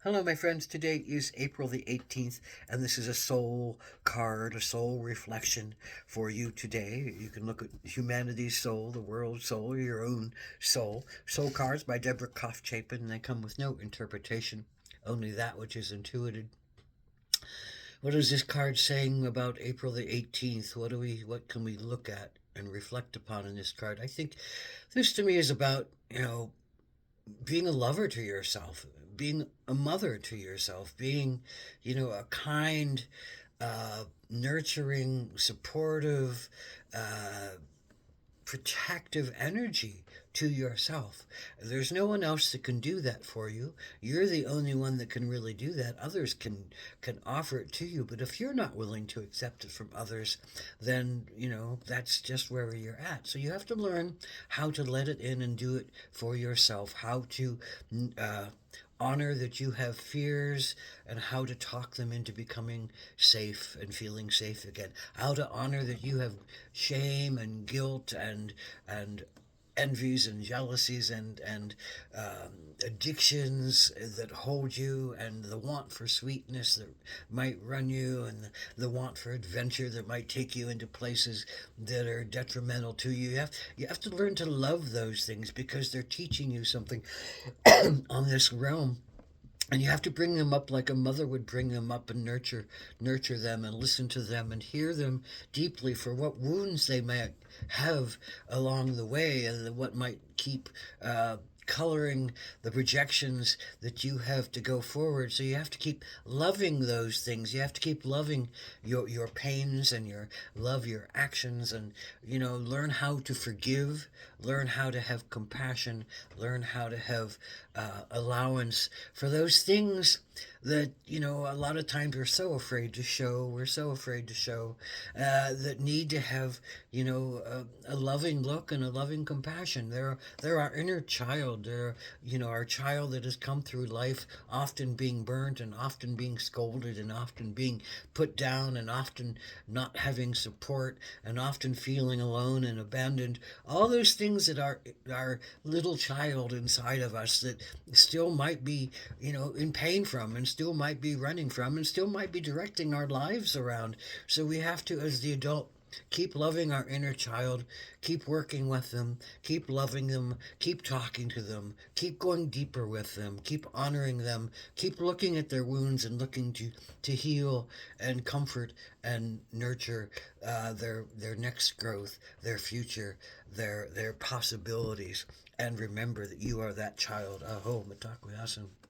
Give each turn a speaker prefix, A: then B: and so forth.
A: Hello, my friends. Today is April the 18th, and this is a soul card, a soul reflection for you today. You can look at humanity's soul, the world's soul, or your own soul. Soul cards by Deborah Koff Chapin, and they come with no interpretation, only that which is intuited. What is this card saying about April the 18th? What can we look at and reflect upon in this card? I think this to me is about, being a lover to yourself, being a mother to yourself, being, a kind, nurturing, supportive, uh, protective energy to yourself. There's no one else that can do that for you. You're the only one that can really do that. Others can offer it to you, but if you're not willing to accept it from others, then that's just where you're at. So you have to learn how to let it in and do it for yourself. How to uh, honor that you have fears and how to talk them into becoming safe and feeling safe again. How to honor that you have shame and guilt and envies and jealousies addictions that hold you, and the want for sweetness that might run you, and the want for adventure that might take you into places that are detrimental to you. You have to learn to love those things because they're teaching you something on this realm, and you have to bring them up like a mother would bring them up and nurture them and listen to them and hear them deeply for what wounds they might have along the way, and what might keep coloring the projections that you have to go forward. So you have to keep loving those things. You have to keep loving your pains, and your actions, and learn how to forgive, learn how to have compassion, learn how to have allowance for those things that a lot of times we're so afraid to show, that need to have a loving look and a loving compassion. They're our inner child. They're our child that has come through life often being burnt, and often being scolded, and often being put down, and often not having support, and often feeling alone and abandoned. All those things that our little child inside of us that still might be in pain from, and still might be running from, and still might be directing our lives around. So we have to, as the adult, keep loving our inner child, keep working with them, keep loving them, keep talking to them, keep going deeper with them, keep honoring them, keep looking at their wounds and looking to heal and comfort and nurture their next growth, their future, their possibilities. And remember that you are that child. Aho, matakuyasin.